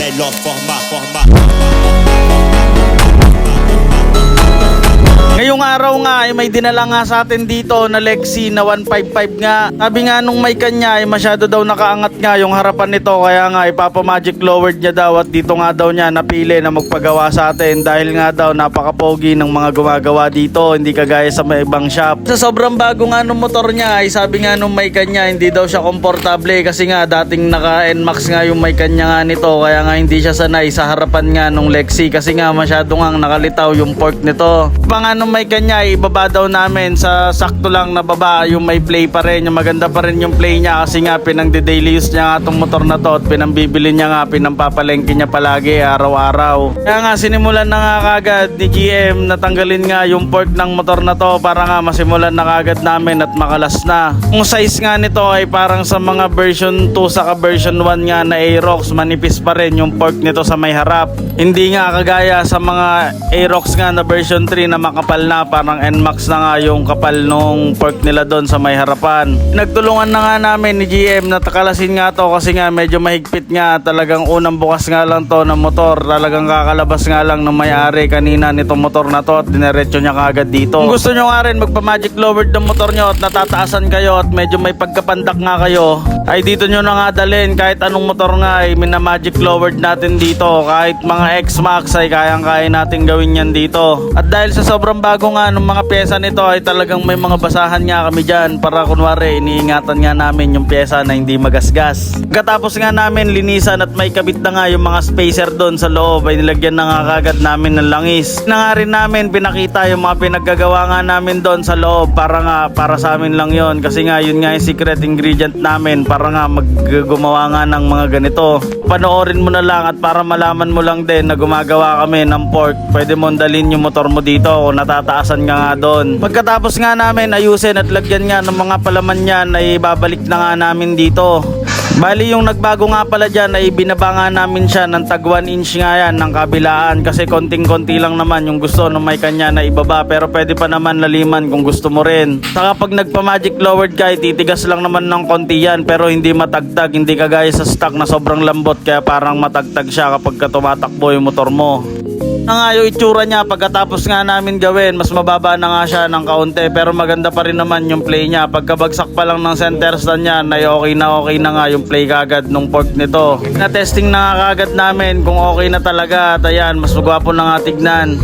melhor forma. Ngayong araw nga ay may dinala nga sa atin dito na Lexi na 155 nga. Sabi nga nung may kanya ay masyado daw nakaangat nga yung harapan nito, kaya nga ipapamagic lowered niya daw at dito nga daw niya napili na magpagawa sa atin dahil nga daw napakapogi ng mga gumagawa dito, hindi kagaya sa may ibang shop. Sa sobrang bago nga nung motor niya ay sabi nga nung may kanya hindi daw siya komportable kasi nga dating naka NMAX nga yung may kanya nga nito, kaya nga hindi siya sanay sa harapan nga nung Lexi kasi nga masyado nga nakalitaw yung fork nito. Pa nga nung may kanya ay ibaba daw namin sa sakto lang na baba yung may play pa rin, yung maganda pa rin yung play niya kasi nga pinang-daily use niya nga itong motor na to at pinambibili niya nga, pinampapalengke niya palagi araw-araw. Kaya nga sinimulan na nga kagad ni GM na tanggalin nga yung fork ng motor na to para nga masimulan na kagad namin at makalas na. Yung size nga nito ay parang sa mga version 2 saka version 1 nga na Aerox, manipis pa rin yung fork nito sa may harap. Hindi nga kagaya sa mga Aerox nga na version 3 na makapal na, parang NMAX na nga yung kapal nung fork nila doon sa may harapan. Nagtulungan na nga namin ni GM na takalasin nga to kasi nga medyo mahigpit nga, talagang unang bukas nga lang to ng motor, talagang kakalabas nga lang ng may-ari kanina nitong motor na to at dinerecho niya kagad dito. Kung gusto nyo nga rin magpa-magic lowered ng motor nyo at natataasan kayo at medyo may pagkapandak nga kayo, ay dito nyo na nga dalhin. Kahit anong motor nga ay mina-magic lowered natin dito, kahit mga X-Max ay kayang-kaya natin gawin yan dito. At dahil sa sobrang bago nga ng mga pyesa nito ay talagang may mga basahan nga kami dyan para kunwari iniingatan nga namin yung pyesa na hindi magasgas. Pagkatapos nga namin linisan at may kabit na nga yung mga spacer doon sa loob ay nilagyan na nga kagad namin ng langis. Na nga rin namin pinakita yung mga pinaggagawa nga namin doon sa loob para sa amin lang yon kasi nga yun nga yung secret ingredient namin para nga gumawa nga ng mga ganito. Panoorin mo na lang at para malaman mo lang din na gumagawa kami ng fork, pwede mo dalhin yung motor mo dito kung natataasan ka nga doon. Pagkatapos nga namin ayusin at lagyan nga ng mga palaman yan ay babalik na nga namin dito. Bali yung nagbago nga pala dyan ay binaba nga namin siya ng tag 1 inch nga yan ng kabilaan kasi konting-konti lang naman yung gusto nung may kanya na ibaba, pero pwede pa naman laliman kung gusto mo rin. Saka pag nagpa-magic lowered ka, titigas lang naman ng konti yan pero hindi matagtag, hindi kagaya sa stock na sobrang lambot kaya parang matagtag siya kapag tumatakbo yung motor mo. Na nga yung itsura niya pagkatapos nga namin gawin, mas mababa na nga siya ng kaunti pero maganda pa rin naman yung play niya. Pagkabagsak pa lang ng center stand niya ay okay na nga yung play kagad nung fork nito. Na testing na nga kagad namin kung okay na talaga at ayan, mas magwapo na nga tignan.